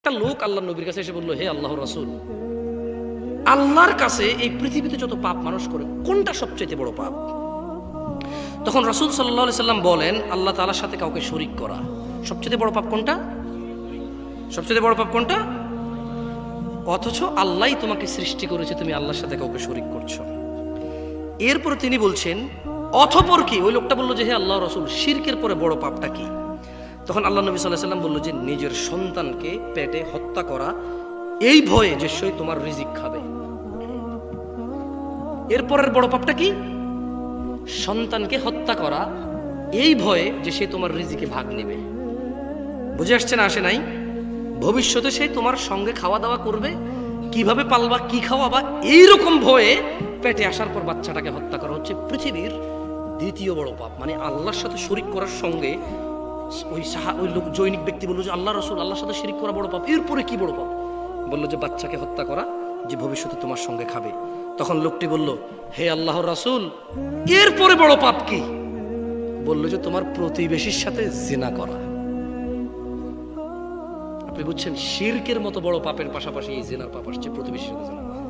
একটা লোক আল্লাহর নবীর কাছে এসে বলল, হে আল্লাহর রাসূল, আল্লাহর কাছে এই পৃথিবীতে যত পাপ মানুষ করে কোনটা সবচেয়ে বড় পাপ? তখন রাসূল সাল্লাল্লাহু আলাইহি সাল্লাম বলেন, আল্লাহ তাআলার সাথে কাউকে শরীক করা। সবচেয়ে বড় পাপ কোনটা? সবচেয়ে বড় পাপ কোনটা? অথচ আল্লাহই তোমাকে সৃষ্টি করেছে, তুমি আল্লাহর সাথে কাউকে শরীক করছো। এরপর তিনি বলছেন, অতঃপর কি? ওই লোকটা বলল যে, হে আল্লাহর রাসূল, শিরকের পরে বড় পাপটা কি? তখন আল্লাহ নবী সাল্লাল্লাহু আলাইহি সাল্লাম বলল যে, নিজের সন্তানকে পেটে হত্যা করা, এই ভয়ে যে সে তোমার রিজিক খাবে। এরপরের বড় পাপটা কি? সন্তানকে হত্যা করা, এই ভয়ে যে সে তোমার রিজিকে ভাগ নেবে। বুঝে আসছে না? আসে নাই? ভবিষ্যতে সে তোমার সঙ্গে খাওয়া দাওয়া করবে, কিভাবে পালবা, কি খাওয়াবা, এইরকম ভয়ে পেটে আসার পর বাচ্চাটাকে হত্যা করা হচ্ছে পৃথিবীর দ্বিতীয় বড় পাপ। মানে আল্লাহর সাথে শরীক করার সঙ্গে ওই লোক জৈনিক ব্যক্তি বলল যে, আল্লাহ রাসূল, আল্লাহর সাথে শরীক করা বড় পাপ, এরপরে কি বড় পাপ? বলল যে, বাচ্চাকে হত্যা করা, যে ভবিষ্যতে তোমার সঙ্গে খাবে। তখন লোকটি বলল, হে আল্লাহর রাসূল, এরপরে বড় পাপ কি? বলল যে, তোমার প্রতিবেশীর সাথে জিনা করা। আপনি বুঝছেন, শিরকের মতো বড় পাপের পাশাপাশি এই জিনার পাপ আসছে, প্রতিবেশীর সাথে জিনা করা।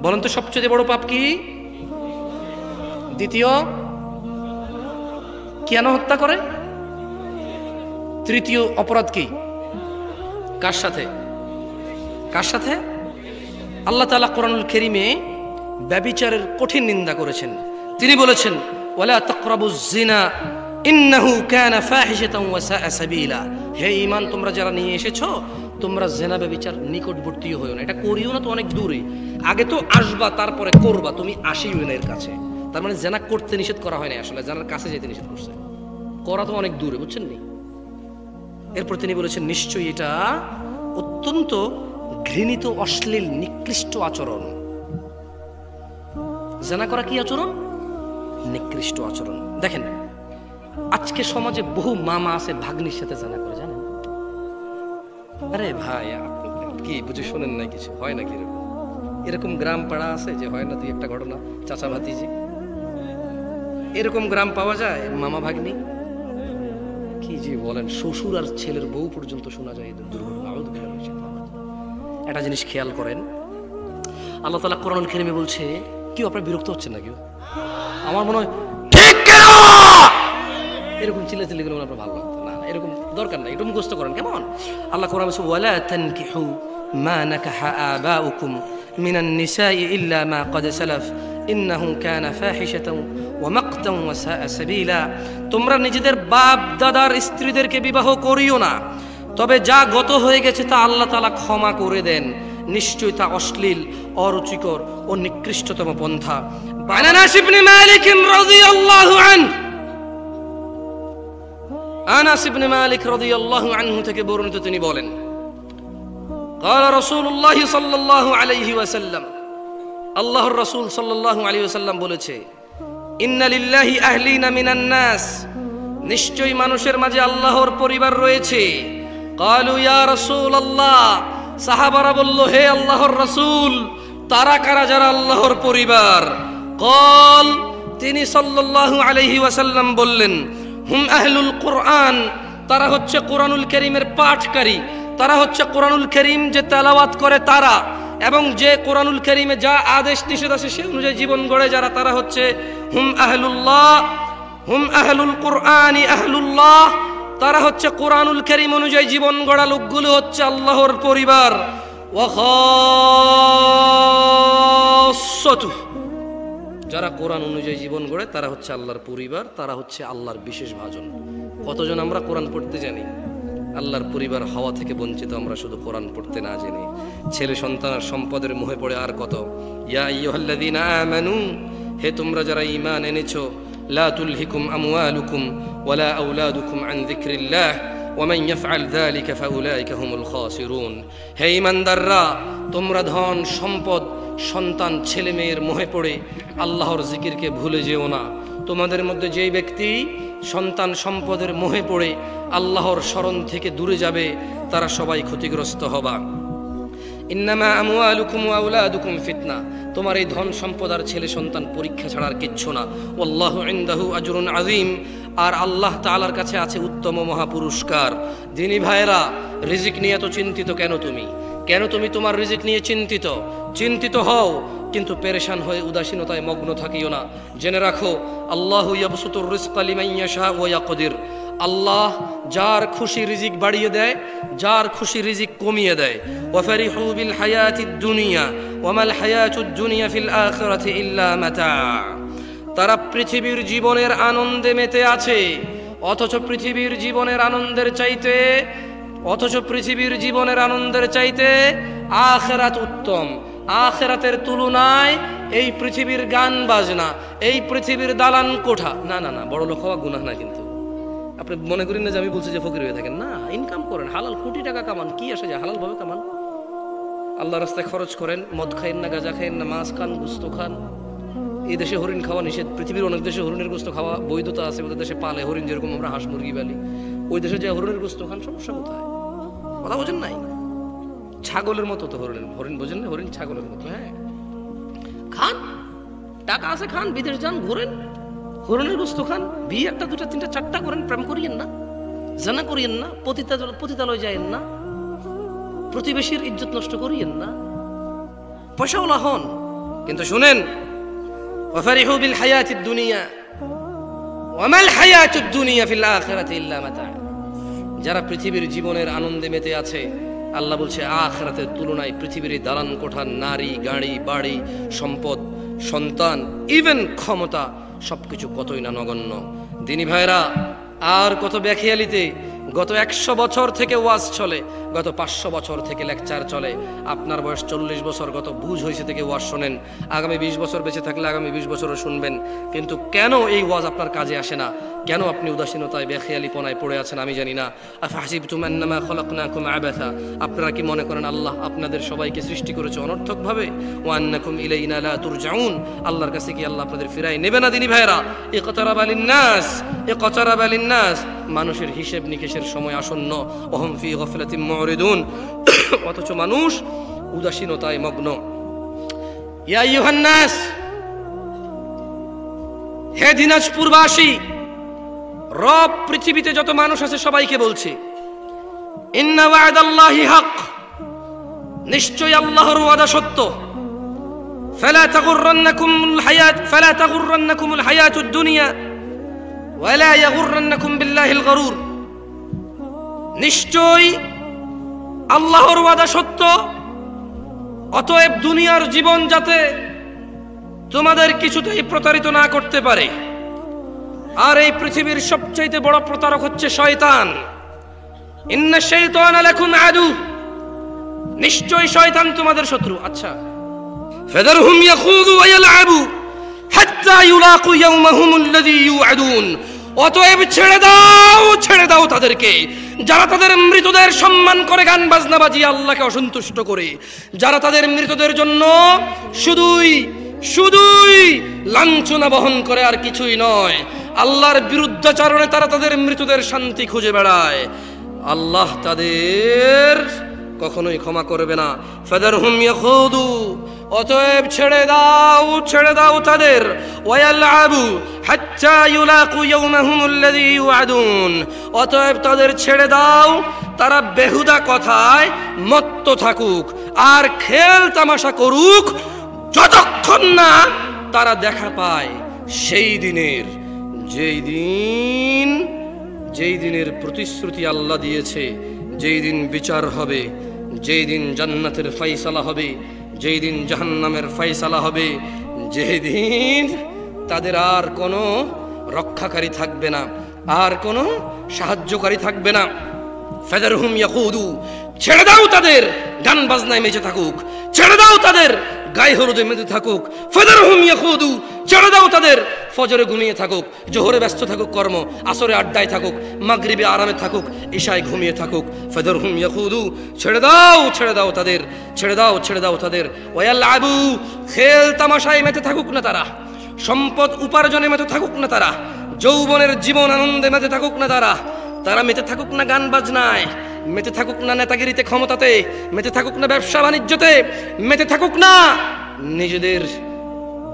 বলেন তো সবচেয়ে বড় পাপ কি? দ্বিতীয়, কেন হত্যা করে? তৃতীয় অপরাধ কি? কার সাথে? কার সাথে? আল্লাহ তাআলা কোরআনুল কারীমে ব্যভিচারের কঠিন নিন্দা করেছেন। তিনি বলেছেন, ওয়ালা তাকরাবুজ জিনা ইন্নাহু কানা ফাহিশাতান ওয়া সাআ সাবিলা। হে ঈমান তোমরা যারা নিয়ে এসেছো, তোমরা জিনা ব্যভিচার নিকটবর্তী হইও না। এটা করিও না তো অনেক দূরে, আগে তো আসবা তারপরে করবা, তুমি আসিও না এর কাছে। তার মানে জিনা করতে নিষেধ করা হয় না, আসলে জিনার কাছে যেতে নিষেধ করছে, করা তো অনেক দূরে, বুঝছেন নি? এরপর তিনি বলেছেন, নিশ্চয়ই এটা অত্যন্ত ঘৃণিত, অশ্লীল, নিকৃষ্ট আচরণ। জিনা করা কি আচরণ? নিকৃষ্ট আচরণ। দেখেন, আজকে সমাজে বহু মামা আছে ভাগ্নির সাথে জিনা করে, জানেন? আরে ভাই, কি বুঝে শোনেন না কিছু? হয় নাকি এরকম? এরকম গ্রাম পাড়া আছে যে হয় না? দুই একটা ঘটনা, চাচা ভাতিজি, এরকম গ্রাম পাওয়া যায়। মামা ভাগ্নি, কি যে বলেন, শ্বশুর আর ছেলের বউ পর্যন্ত শোনা যায় এদের দুর্ঘটনা। একটা জিনিস খেয়াল করেন, আল্লাহ তাআলা কোরআনুল কারীমে বলছে, কেউ আপনার বিরক্ত হচ্ছেন না? কেউ? আমার মনে হয় ঠিক কেন এরকম চিল্লাচিল্লি করে আপনার ভালো লাগতো না, এরকম দরকার নাই, এটা মুখস্থ করেন কেমন? আল্লাহ কোরআনে বলছে, ওয়ালা তানকিহু মা নাকাহা আবাউকুম মিনান নিসাই ইল্লা মা ক্বাদ সালাফ ইন্নাহু কানা ফাহিশাতান ওয়া মাকতান ওয়া সাআ সাবিলা। তোমরা নিজেদের বাপ দাদার স্ত্রীদেরকে বিবাহ করিও না, তবে যা গত হয়ে গেছে তা আল্লাহ তাআলা ক্ষমা করে দেন, নিশ্চয়ই তা অশ্লীল, অরুচিকর ও নিকৃষ্টতম পন্থা। আনাস ইবনে মালিক রাদিয়াল্লাহু আনহু, আনাস ইবনে মালিক রাদিয়াল্লাহু আনহু থেকে বর্ণিত, তিনি বলেন, قال رسول الله صلى الله عليه وسلم, আল্লাহর রাসূল সাল্লাল্লাহু আলাইহি ওয়াসাল্লাম বলেছে, ইন্না লিল্লাহি আহলিনা মিনান নাস, নিশ্চয়ই মানুষের মাঝে আল্লাহর পরিবার রয়েছে। ক্বালু ইয়া রাসূলুল্লাহ, সাহাবারা বলল, হে আল্লাহর রাসূল, তারা কারা যারা আল্লাহর পরিবার? ক্বাল, তিনি সাল্লাল্লাহু আলাইহি ওয়াসাল্লাম বললেন, হুম আহলুল কুরআন, তারা হচ্ছে কোরআনুল কারীমের পাঠকারী, তারা হচ্ছে কোরআনুল কারীম যে তেলাওয়াত করে তারা, এবং যে কোরআনুল কারীমে যা আদেশ নিষেধ আছে সে অনুযায়ী জীবন গড়ে যারা, তারা হচ্ছে হুম আহলুল্লাহ, হুম আহলুল কুরআনি আহলুল্লাহ, তারা হচ্ছে কোরআনুল কারীম অনুযায়ী জীবন গড়া লোকগুলো হচ্ছে আল্লাহর পরিবার। ওয়া খাসসাতুহু, যারা কোরআন অনুযায়ী জীবন গড়ে তারা হচ্ছে আল্লাহর পরিবার, তারা হচ্ছে আল্লাহর বিশেষ ভাজন। কতজন আমরা কোরআন পড়তে জানি, আল্লাহর পরিবার হওয়া থেকে বঞ্চিত আমরা শুধু কোরআন পড়তে না জেনে। ছেলে সন্তান আর সম্পদের মোহে পড়ে আর কত। ইয়া আইয়ুহাল্লাযীনা আমানু, হে তোমরা যারা ঈমান এনেছো, লা তুলহিকুম আমওয়ালুকুম ওয়ালা আওলাদুকুম আন যিকরিল্লাহ ওয়া মান ইয়াফআল যালিকা ফাউলাইকা হুমুল খাসিরুন। হে ঈমানদাররা, তোমরা ধন সম্পদ, সন্তান, ছেলে মেয়ের মোহে পড়ে আল্লাহর জিকিরকে ভুলে যেও না। তোমাদের মধ্যে যেই ব্যক্তি সন্তান সম্পদের মোহে পড়ে আল্লাহর স্মরণ থেকে দূরে যাবে, তারা সবাই ক্ষতিগ্রস্ত হবা। ইন্নামা আমওয়ালুকুম ওয়া আওলাদুকুম ফিতনা, তোমার এই ধন সম্পদ আর ছেলে সন্তান পরীক্ষা ছাড়া আর কিচ্ছু না। ওয়াল্লাহু ইনদাহু আজরুন আযীম, আর আল্লাহ তাআলার কাছে আছে উত্তম মহাপুরস্কার। দিনী ভাইরা, রিজিক নিয়ে এত চিন্তিত কেন তুমি? কেন তুমি তোমার রিজিক নিয়ে চিন্তিত? চিন্তিত হও, কিন্তু পেরেশান হয়ে উদাসীনতায় মগ্ন থাকিও না। জেনে রাখো, আল্লাহু ইয়াবসুতুর রিজকা লিমান ইয়াশা ওয়া ইয়াকদির। আল্লাহ যার খুশি রিজিক বাড়িয়ে দেয়, যার খুশি রিজিক কমিয়ে দেয়। ওয়া ফারিহু বিল হায়াতিদ দুনিয়া ওয়া মাল হায়াতুদ দুনিয়া ফিল আখিরাতি ইল্লা মাতা। তারা পৃথিবীর জীবনের আনন্দে মেতে আছে, অথচ পৃথিবীর জীবনের আনন্দের চাইতে আখিরাত উত্তম। আখিরাতের তুলনায় এই পৃথিবীর গান বাজনা, এই পৃথিবীর দালান কোঠা, না না না, বড় লোক হওয়া গুনাহ না। কিন্তু আপনি মনে করেন না যে আমি বলছি যে ফকির হয়ে থাকেন, না, ইনকাম করেন, হালাল কোটি টাকা কামান, কি আসে যায়, হালাল ভাবে কামান, আল্লাহ রাস্তায় খরচ করেন, মদ খাইন না, গাঁজা খাইন না, মাছ খান, গোস্ত খান। এই দেশে হরিণ খাওয়া নিষেধ, পৃথিবীর অনেক দেশে হরিণের গোস্ত খাওয়া বৈধতা আছে, ওদের দেশে পালে হরিণ, যেরকম আমরা হাঁস মুরগি পালি, ওই দেশে যে হরিণের গোস্ত খান, সমস্যা কোথায়? কথা বোঝেন নাই? ছাগলের মতো তো হরিণ বোঝেন না? হরিণ ছাগলের মতো, হ্যাঁ, খান, টাকা আছে খান, বিদেশ যান, ঘোরেন, হরিণের গোস্ত খান, বিয়ে একটা দুটা তিনটা চারটা করেন, প্রেম করিয়েন না, জানা করিয়েন না, পতিতালয় যাইয়েন না, প্রতিবেশীর ইজ্জত নষ্ট করিয়েন না, পয়সাওয়ালা হন। কিন্তু শুনেন, ওয়াফারিহু বিল হায়াতিদ দুনিয়া ওয়া মাল হায়াতুদ দুনিয়া ফিল আখিরাতি ইল্লা মাতা। যারা পৃথিবীর জীবনের আনন্দে মেতে আছে, আল্লাহ বলছে আখিরাতের তুলনায় পৃথিবীর দালান কোঠা, নারী, গাড়ি, বাড়ি, সম্পদ, সন্তান, ইভেন ক্ষমতা, সবকিছু কতই না নগণ্য। দিনী ভাইরা, আর কত ব্যাখিয়ালিতে গত 100 বছর থেকে ওয়াজ চলে, গত 500 বছর থেকে লেকচার চলে। আপনার বয়স 40 বছর, গত বুঝ হয়েছে থেকে ওয়াজ শোনেন। আগামী 20 বছর বেঁচে থাকলে আগামী 20 বছরও শুনবেন। কিন্তু কেন এই ওয়াজ আপনার কাজে আসে না? কেন আপনি উদাসীনতায় বেখেয়ালিপনায় পড়ে আছেন? আমি জানি না। আফাহাসিবতুম আন্নামা খলাকনাকুম আবাসা। আপনারা কি মনে করেন আল্লাহ আপনাদের সবাইকে সৃষ্টি করেছে অনর্থকভাবে? ওয়া আন্নাকুম ইলাইনা লা তুরজাউন। আল্লাহর কাছে কি আল্লাহ আপনাদের ফিরাই নেবে না? দিনী ভাইরা, ইকতারাবা লিন্নাস, মানুষের হিসেব নিকেশের সময় আসন্ন। ওহুম ফি গফলাতিম মুরিদুন, অথচ মানুষ উদাসীনতায় মগ্ন। ইয়া আইয়ুহান নাস, হে দিনাজপুরবাসী, রব পৃথিবীতে যত মানুষ আছে সবাইকে বলছে, ইন্না ওয়া'দাল্লাহি হক, নিশ্চয় আল্লাহর ওয়াদা সত্য। ফালা তাগুররান্নাকুমুল হায়াতুদ দুনিয়া ওয়ালা ইয়াগুররান্নাকুম বিল্লাহিল গরুর। নিশ্চয় আল্লাহর ওয়াদা সত্য, অতএব দুনিয়ার জীবন যাতে তোমাদের কিছুতেই প্রতারিত না করতে পারে। আর এই পৃথিবীর সবচেয়ে বড় প্রতারক হচ্ছে শয়তান। ইন্না শাইতানা লাকুম আদু, নিশ্চয় শয়তান তোমাদের শত্রু। আচ্ছা, ফাদারহুম ইয়াখুযু ওয়া ইয়ালআবু হাত্তা ইউলাকু ইয়াওমাহুমুল্লাযী ইউআদুন। অতএব ছেড়ে দাও তাদেরকে, যারা তাদের মৃতদের সম্মান করে, গান বাজনা বাজিয়ে আল্লাহকে অসন্তুষ্ট করে, যারা তাদের মৃতদের জন্য শুধুই লাঞ্ছনা বহন করে, আর কিছুই নয়। আল্লাহর বিরুদ্ধাচরণে তারা তাদের মৃতদের শান্তি খুঁজে বেড়ায়। আল্লাহ তাদের কখনোই ক্ষমা করবে না। ফাদারহুম ইয়াখুদু, অতএব ছেড়ে দাও তাদের। ওয়ায়ালআবু হাত্তা ইউলাকু ইয়াওমাহুমুল্লাযী ইউআদুন, অতএব তাদের ছেড়ে দাও, তারা বেহুদা কথায় মত্ত থাকুক আর খেল তামাশা করুক, যতক্ষণ না তারা দেখা পায় সেই দিনের, যেই দিনের প্রতিশ্রুতি আল্লাহ দিয়েছে, যেই দিন বিচার হবে, যেই দিন জান্নাতের ফয়সালা হবে, যেই দিন জাহান্নামের ফয়সালা হবে, যেই দিন তাদের আর কোনো রক্ষাকারী থাকবে না, আর কোনো সাহায্যকারী থাকবে না। ফাদারহুম ইয়াকুদু, ছেড়ে দাও তাদের গান বাজনায় মেতে থাকুক, ছেড়ে দাও তাদের গায়ে হলুদে মেতে থাকুক। ফাদারহুম ইয়াকুদু, ছেড়ে দাও তাদের ফজরে ঘুমিয়ে থাকুক, জোহরে ব্যস্ত থাকুক কর্ম, আসরে আড্ডায় থাকুক, মাগরিবে আরামে থাকুক, ইশায় ঘুমিয়ে থাকুক। ফাদারহুম ইয়াকুদু, ছেড়ে দাও তাদের। ওয়ায়ালআবু, খেল তামাশায় মেতে থাকুক না তারা, সম্পদ উপার্জনে মেতে থাকুক না তারা, যৌবনের জীবন আনন্দে মেতে থাকুক না তারা মেতে থাকুক না গান বাজনায়, মেতে থাকুক না নেতাগিরিতে, ক্ষমতাতে, মেতে থাকুক না ব্যবসা বাণিজ্যতে, মেতে থাকুক না নিজেদের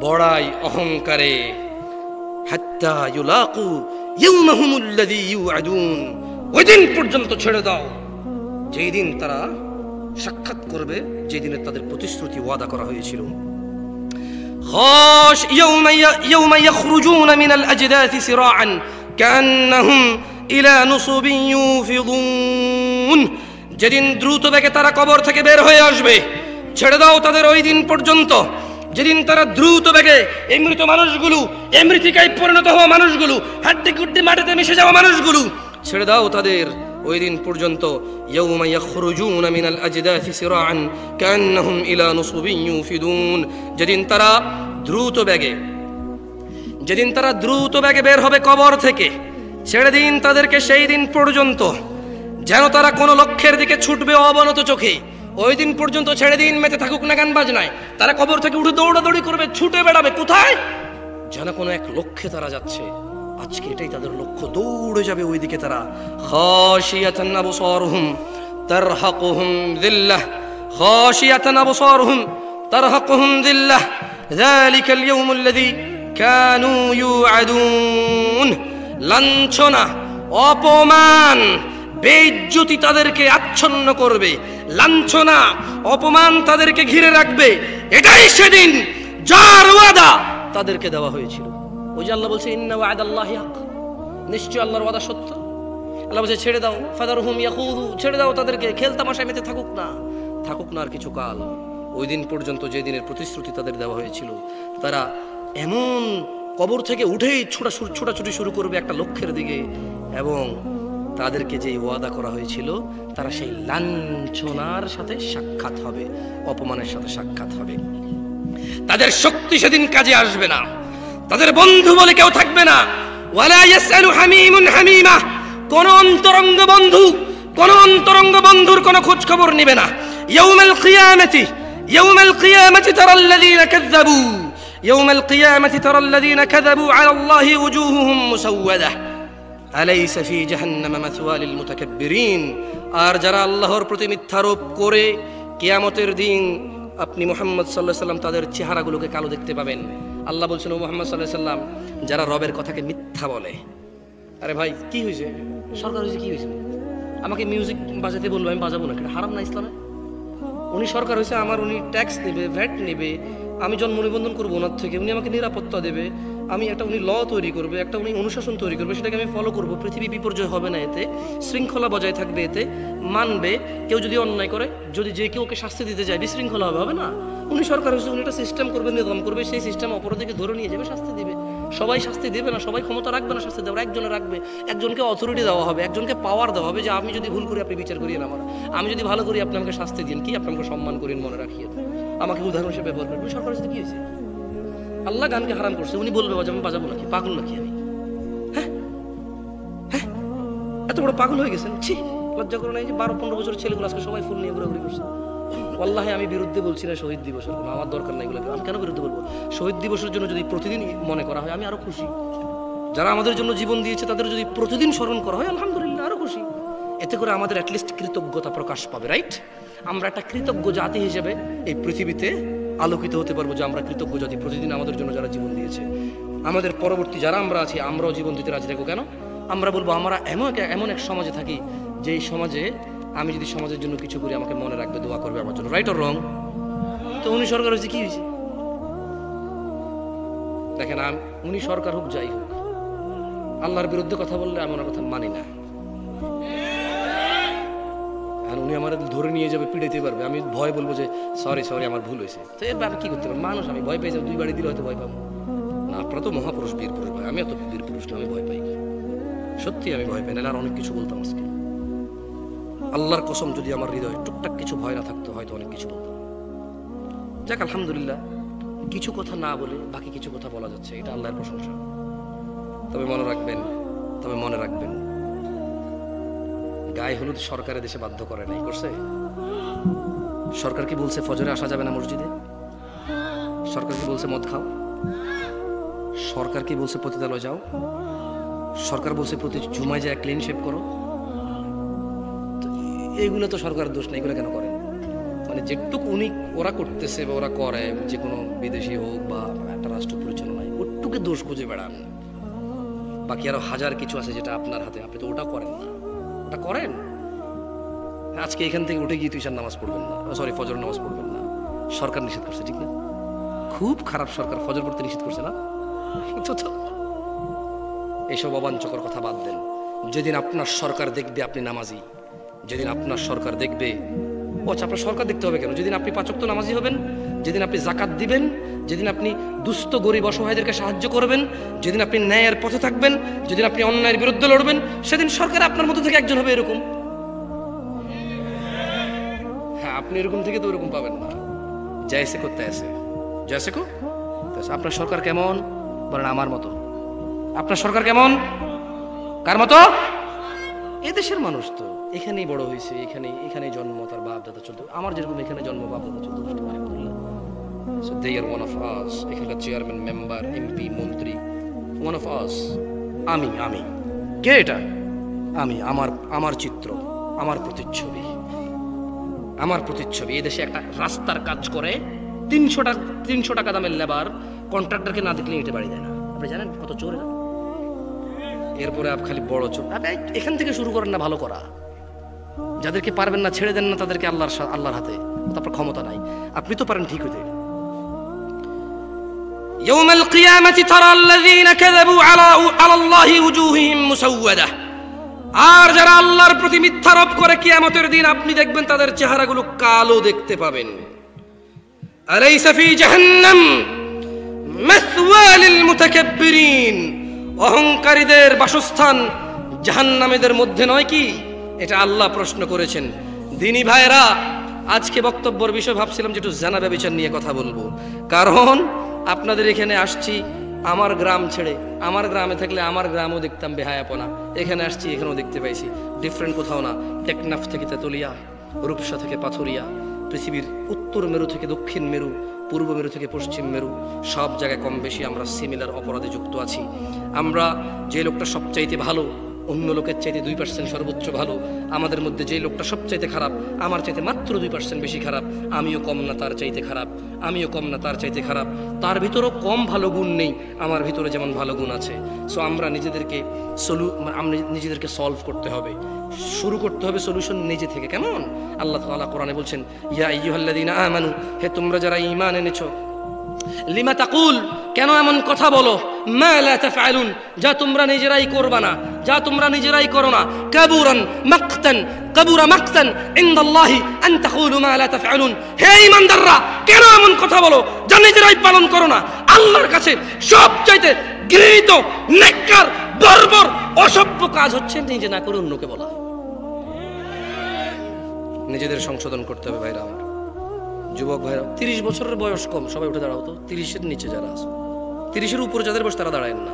বড়াই অহংকারে। হাত্তা ইউলাকু ইয়াওমাহুমুল্লাযী ইউআদুন, ওই দিন পর্যন্ত ছেড়ে দাও যেই দিন তারা সাক্ষাৎ করবে, যেই দিনে তাদের প্রতিশ্রুতি ওয়াদা করা হয়েছিল। খাশ ইয়াওমা ইয়াখরুজুনা মিনাল আজদাথি সিরাআন কান্নাহুম ইলা নুসুবিন ইউফিদুন, যেদিন দ্রুত বেগে তারা কবর থেকে বের হয়ে আসবে, ছেড়ে দাও তাদের ওই দিন পর্যন্ত যেদিন তারা দ্রুত বেগে এই মৃত মানুষগুলো, এই মৃত্তিকায় পরিণত হওয়া মানুষগুলো, হাড্ডি কুড্ডি মাটিতে মিশে যাওয়া মানুষগুলো, ছেড়ে দাও তাদের ওই দিন পর্যন্ত। ইয়াউমা ইয়াখরুজুনা মিনাল আজদাথি সিরাআন কান্নাহুম ইলা নুসুবিন ইউফিদুন, যেদিন তারা দ্রুত বেগে বের হবে কবর থেকে, ছেড়ে দিন তাদেরকে সেই দিন পর্যন্ত যেন তারা কোনো লক্ষ্যের দিকে ছুটবে অবনত চোখে। ওই দিন পর্যন্ত ছেড়ে দিন, মেতে থাকুক না গান বাজনায়, তারা কবর থেকে উঠে দৌড়াদৌড়ি করবে, ছুটে বেড়াবে কোথায়, যেন কোনো এক লক্ষ্যে তারা যাচ্ছে। আজকে এটাই তাদের লক্ষ্য, দৌড়ে যাবে ওই দিকে তারা। খাশিয়াতান আবসারুহুম তারহাকুহুম যিল্লাহ, খাশিয়াতান আবসারুহুম তারহাকুহুম যিল্লাহ, যালিকাল ইয়াউমুল্লাযী কানু ইউআদুন। লাঞ্ছনা, অপমান, বেইজ্জতি তাদেরকে আচ্ছন্ন করবে, লাঞ্ছনা অপমান তাদেরকে ঘিরে রাখবে। এটাই সেদিন যার ওয়াদা তাদেরকে দেওয়া হয়েছিল। ওই যে আল্লাহ বলছে ইন্না ওয়াদাল্লাহি হক, নিশ্চয় আল্লাহর ওয়াদা সত্য। আল্লাহ বলছে ছেড়ে দাও, ফাদারহুম ইয়াখুদু, ছেড়ে দাও তাদেরকে, খেলতামাশায় মেতে থাকুক না আর কিছু কাল। ওই দিন পর্যন্ত যে দিনের প্রতিশ্রুতি তাদের দেওয়া হয়েছিল, তারা এমন কবর থেকে উঠেই ছোটাছুটি শুরু করবে একটা লক্ষ্যের দিকে, এবং তাদেরকে যে ওয়াদা করা হয়েছিল তারা সেই লাঞ্ছনার সাথে সাক্ষাৎ হবে, অপমানের সাথে সাক্ষাৎ হবে। তাদের শক্তি সেদিন কাজে আসবে না, তাদের বন্ধু বলে কেউ থাকবে না। ওয়ালা ইয়াসআলু হামিমুন হামিমা, কোন অন্তরঙ্গ বন্ধুর কোন খোঁজ খবর নেবে না। ইয়াউমাল কিয়ামাতি তারাল্লাযীনা কাযাবু আলাল্লাহি ওয়ুজুহুহুম মুসাওয়াদাহ আলাইসা ফি জাহান্নামা মাথওয়া লিল মুতাকাব্বিরিন। আর যারা আল্লাহর প্রতি মিথ্যারোপ করে কিয়ামতের দিন আপনি মুহাম্মদ সাল্লাল্লাহু আলাইহি সাল্লাম তাদের চেহারাগুলোকে কালো দেখতে পাবেন। আল্লাহ বলছেন, ও মুহাম্মদ সাল্লাল্লাহু আলাইহি সাল্লাম, যারা রবের কথাকে মিথ্যা বলে। আরে ভাই কি হয়েছে, সরকার হয়েছে, কি হয়েছে? আমাকে মিউজিক বাজাতে বলবো, আমি বাজাবো না, এটা হারাম না ইসলামে? উনি সরকার হয়েছে আমার, উনি ট্যাক্স নেবে, ভ্যাট নেবে, আমি জন্ম নিবন্ধন করবো ওনার থেকে, উনি আমাকে নিরাপত্তা দেবে, আমি একটা উনি ল তৈরি করবে, একটা উনি অনুশাসন তৈরি করবে, সেটাকে আমি ফলো করবো। পৃথিবী বিপর্যয় হবে না এতে, শৃঙ্খলা বজায় থাকবে এতে, মানবে। কেউ যদি অন্যায় করে, যদি যে কেউ ওকে শাস্তি দিতে যায়, বিশৃঙ্খলা হবে না। উনি সরকার হয়েছে, উনি একটা সিস্টেম করবে, নিয়ম করবে, সেই সিস্টেম অপরাধীকে ধরে নিয়ে যাবে, শাস্তি দিবে। সবাই শাস্তি দেবে না, সবাই ক্ষমতা রাখবে না শাস্তি দেওয়ার, একজনে রাখবে, একজনকে অথরিটি দেওয়া হবে, একজনকে পাওয়ার দেওয়া হবে যে আমি যদি ভুল করি আপনি বিচার করিয়েন আমার, আমি যদি ভালো করি আপনি আমাকে শাস্তি দিন, কি আপনি আমাকে সম্মান করেন, মনে রাখিয়েন, আমাকে উদাহরণ হিসেবে ব্যবহার করবেন। সরকারের সাথে কি হয়েছে? আল্লাহ গানকে হারাম করছে, উনি বলবে আমি বাজাবো নাকি? পাগল নাকি আমি? হ্যাঁ, এত বড় পাগল হয়ে গেছেন? ছি, লজ্জা করে না? এই যে 12-15 বছরের ছেলেগুলো আজকে সবাই ফুল নিয়ে ঘোরাঘুরি করছে। ওয়াল্লাহি আমি বিরুদ্ধে বলছি না শহীদ দিবসের, কোনো আমার দরকার নাই এগুলো। আমি কেন বিরুদ্ধে বলবো? শহীদ দিবসের জন্য যদি প্রতিদিন মনে করা হয় আমি আরো খুশি। যারা আমাদের জন্য জীবন দিয়েছে তাদের যদি প্রতিদিন স্মরণ করা হয় আলহামদুলিল্লাহ, আরো খুশি। এতে করে আমাদের অ্যাটলিস্ট কৃতজ্ঞতা প্রকাশ পাবে, রাইট? আমরা একটা কৃতজ্ঞ জাতি হিসেবে এই পৃথিবীতে আলোকিত হতে পারবো যে আমরা কৃতজ্ঞ জাতি, প্রতিদিন আমাদের জন্য যারা জীবন দিয়েছে। আমাদের পরবর্তী যারা আমরা আছি, আমরাও জীবন দিতে রাজি থাকবো। কেন? আমরা বলবো আমরা এমন এক সমাজে থাকি যেই সমাজে আমি যদি সমাজের জন্য কিছু করি আমাকে মনে রাখবে, দোয়া করবে আমার জন্য, রাইট অর রং? তো উনি সরকার হয়েছে, কি হয়েছে? দেখেন, উনি সরকার হোক যাই হোক, আল্লাহর বিরুদ্ধে কথা বললে আমি ওনার কথা মানি না। আর উনি আমার ধরে নিয়ে যাবে, পিড়াইতে পারবে, আমি ভয় বলবো যে সরি আমার ভুল হয়েছে। তো এর আমি কি করতে পারবো? মানুষ, আমি ভয় পেয়ে যাবো, 2 বাড়ি দিলে হয়তো ভয় পাবো না। আপনারা তো মহাপুরুষ, বীর পুরুষ ভাই, আমি এত বীর পুরুষ না, আমি ভয় পাই, সত্যি আমি ভয় পাই না। আর অনেক কিছু বলতাম আজকে, আল্লাহর কসম, যদি আমার হৃদয়ে টুকটাক কিছু ভয় না থাকতো হয়তো অনেক কিছু বলতাম। যাক, আলহামদুলিল্লাহ, কিছু কথা না বলে বাকি কিছু কথা বলা যাচ্ছে, এটা আল্লাহর প্রশংসা। তবে মনে রাখবেন গায়ে হলুদ সরকারের দেশে বাধ্য করে নাই, করছে? সরকার কি বলছে ফজরে আসা যাবে না মসজিদে? সরকার কি বলছে মদ খাও? সরকার কি বলছে পতিতালয় যাও? সরকার বলছে প্রতি জুমায় যায় ক্লিন শেভ করো? এইগুলো তো সরকারের দোষ না, এগুলো কেন করেন? মানে যেটুকু ওরা করতেছে বা ওরা করে, যে কোনো বিদেশি হোক বা একটা রাষ্ট্র পরিচালনায়, ওটুকু দোষ খুঁজে বেড়ান। বাকি আরো হাজার কিছু আছে যেটা আপনার হাতে, আপনি তো ওটা করেন না। ওটা করেন। আজকে এখান থেকে উঠে গিয়ে ঈশার নামাজ পড়বেন না, সরি ফজর নামাজ পড়বেন না, সরকার নিষেধ করছে, ঠিক না? খুব খারাপ সরকার, ফজর পড়তে নিষেধ করছে না? এইসব অবাঞ্চকর কথা বাদ দেন। যেদিন আপনার সরকার দেখবে আপনি নামাজি, যেদিন আপনার সরকার দেখবে, আচ্ছা আপনার সরকার দেখতে হবে কেন? যেদিন আপনি 5 ওয়াক্ত নামাজি হবেন, যেদিন আপনি যাকাত দিবেন, যেদিন আপনি দুস্থ গরিব অসহায়দেরকে সাহায্য করবেন, যেদিন আপনি ন্যায়ের পথে থাকবেন, যেদিন আপনি অন্যায়ের বিরুদ্ধে লড়বেন, সেদিন সরকার আপনার মধ্যে থেকে একজন হবে এরকম। হ্যাঁ, আপনি এরকম থেকে তো এরকম পাবেন না। জয়সে করতে আসে, জয়সে কো আপনার সরকার কেমন বলেন? আমার মতো। আপনার সরকার কেমন? কার মতো? এদেশের মানুষ তো এখানেই বড় হয়েছে, এখানেই জন্ম, তার বাপ দাদা চলতো, আমার যেরকম এখানে জন্ম, বাপ দাদা চলতো। So they are one of us. এখানকার চেয়ারম্যান, মেম্বার, এমপি, মন্ত্রী, one of us. আমি কে? এটা আমি, আমার চিত্র, আমার প্রতিচ্ছবি, আমার প্রতিচ্ছবি। এই দেশে একটা রাস্তার কাজ করে 300 টাকা দামের লেবার কন্ট্রাক্টরকে না দেখলে ইটে বাড়ি দেয় না। আপনি জানেন কত চোর? এরপরে খালি বড় চোর। আপনি এখান থেকে শুরু করেন না ভালো করা। যাদেরকে পারবেন না ছেড়ে দেন না, তাদেরকে আল্লাহর হাতে, তারপর ক্ষমতা নাই। আপনি তো পারেন ঠিক হইতে। ইয়াউমাল কিয়ামাতি তারাল্লাযীনা কাযাবু আলা আল্লাহি ওয়ুজুহুহুম মুসাওয়াদা। আর যারা আল্লাহর প্রতি মিথ্যারোপ করে কিয়ামতের দিন আপনি দেখবেন তাদের চেহারাগুলো কালো দেখতে পাবেন। আলাইসা ফি জাহান্নাম মাসওয়া লিল মুতাকাব্বিরিন। অহংকারীদের বাসস্থান জাহান্নামীদের মধ্যে নয় কি? এটা আল্লাহ প্রশ্ন করেছেন। দিনী ভাইরা, আজকে বক্তব্যের বিষয় ভাবছিলাম যে একটু জানা ব্যভিচার নিয়ে কথা বলবো, কারণ আপনাদের এখানে আসছি আমার গ্রাম ছেড়ে। আমার গ্রামে থাকলে আমার গ্রামও দেখতাম বেহায়াপনা, এখানে আসছি এখানেও দেখতে পাইছি। ডিফারেন্ট কোথাও না। টেকনাফ থেকে তেতুলিয়া, রূপসা থেকে পাথুরিয়া, পৃথিবীর উত্তর মেরু থেকে দক্ষিণ মেরু, পূর্ব মেরু থেকে পশ্চিম মেরু, সব জায়গায় কম বেশি আমরা সিমিলার অপরাধে যুক্ত আছি। আমরা যে লোকটা সবচাইতে ভালো, অন্য লোকের চাইতে 2% সর্বোচ্চ ভালো। আমাদের মধ্যে যে লোকটা সবচাইতে খারাপ, আমার চাইতে মাত্র 2% বেশি খারাপ। আমিও কম না তার চাইতে খারাপ, আমিও কম না তার চাইতে খারাপ। তার ভিতরেও কম ভালো গুণ নেই, আমার ভিতরে যেমন ভালো গুণ আছে। সো আমরা নিজেদেরকে সলভ করতে হবে, শুরু করতে হবে সলিউশন নিজে থেকে। কেমন? আল্লাহ তাআলা কোরআনে বলছেন, ইয়া আইয়ুহাল্লাযীনা আমানু, হে তোমরা যারা ঈমান এনেছো, লিমা তাকুল, কেন এমন কথা বলো, মা লা তাফআলুন, যা তোমরা নিজেরাই করবা না, যা তোমরা নিজেরাই করো না। কাবুরা মাকতান ইনদাল্লাহি আন তাকুলু মা লা তাফআলুন। হে ঈমানদাররা, কেন এমন কথা বলো যা নিজেরাই পালন করো না? আল্লাহর কাছে সবচাইতে ঘৃণিত, নেককার, বর্বর, অসভ্য কাজ হচ্ছে নিজে না করে অন্যকে বলা। নিজেদের সংশোধন করতে হবে ভাইরা আমার। যুবক ভাইরা, 30 বছরের বয়স কম, সবাই উঠে দাঁড়াও তো। 30-এর নিচে যারা আছে, 30-এর উপরে যাদের বয়স তারা দাঁড়ায় না,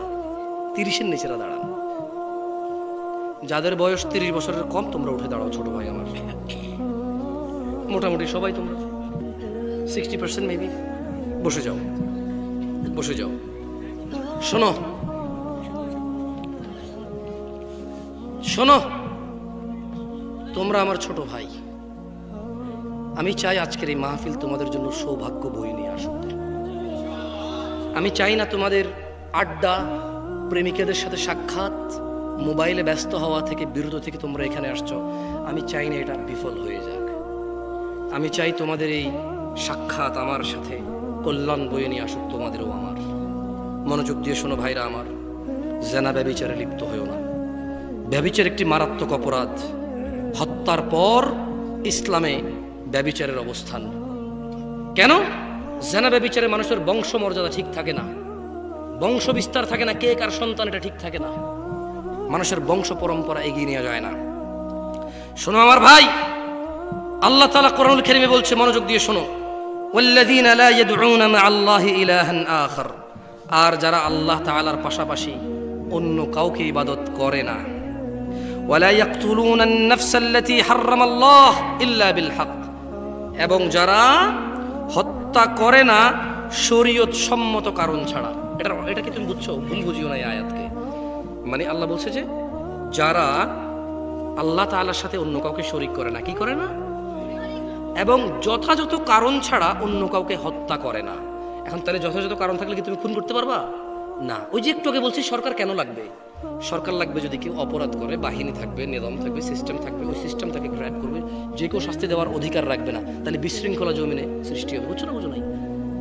30-এর নিচেরা দাঁড়ান। যাদের বয়স 30 বছরের কম তোমরা উঠে দাঁড়াও ছোট ভাই আমার। মোটামুটি সবাই তোমরা 60% মেবি। বসে যাও, বসে যাও। শোনো শোনো, তোমরা আমার ছোট ভাই। আমি চাই আজকের এই মাহফিল তোমাদের জন্য সৌভাগ্য বয়ে নিয়ে আসুক। আমি চাই না তোমাদের আড্ডা, প্রেমিকাদের সাথে সাক্ষাৎ, মোবাইলে ব্যস্ত হওয়া থেকে বিরত থেকে তোমরা এখানে আসছো, আমি চাই না এটা বিফল হয়ে যাক। আমি চাই তোমাদের এই সাক্ষাৎ আমার সাথে কল্যাণ বয়ে নিয়ে আসুক তোমাদেরও আমার। মনোযোগ দিয়ে শোনো ভাইরা আমার, জেনা ব্যভিচারে লিপ্ত হয়েও না। ব্যভিচার একটি মারাত্মক অপরাধ। হত্যার পর ইসলামে ব্যভিচারের অবস্থান। কেন? জেনা ব্যভিচারে মানুষের বংশ মর্যাদা ঠিক থাকে না, বংশ বিস্তার থাকে না, কে কার সন্তান এটা ঠিক থাকে না, মানুষের বংশ পরম্পরা এগিয়ে নেওয়া যায় না। শোনো আমার ভাই, আল্লাহ তাআলা কোরআনুল কারীমে বলছে, মনোযোগ দিয়ে শোনো, ওয়াল্লাযীনা লা ইয়াদউনা মা'আল্লাহি ইলাহান আখার। আর যারা আল্লাহ তাআলার পাশাপাশি অন্য কাউকে ইবাদত করে না। ওয়ালা ইয়াকতুলুনান নাফসাল্লাতী হারামাল্লাহ ইল্লা বিল হক। এবং যারা হত্যা করে না শরীয়ত সম্মত কারণ ছাড়া। এটা কি তুমি বুঝছো? ভুল বুঝিও না এই আয়াতকে। মানে আল্লাহ বলছে যে যারা আল্লাহ তাআলার সাথে অন্য কাউকে শরীক করে না, কি করে না, এবং যথাযথ কারণ ছাড়া অন্য কাউকে হত্যা করে না। এখন তাহলে যথাযথ কারণ থাকলে কি তুমি খুন করতে পারবা? না। ওই যে একটু আগে বলছি সরকার কেন লাগবে, সরকার লাগবে, যদি কেউ অপরাধ করে বাহিনী থাকবে, নিয়ম থাকবে, সিস্টেম থাকবে, ওই সিস্টেম তাকে গ্র্যাব করবে, যে কেউ শাস্তি দেওয়ার অধিকার রাখবে না, তাহলে বিশৃঙ্খলা জমিনে সৃষ্টি হবে। বুঝছো না? বুঝো নাই?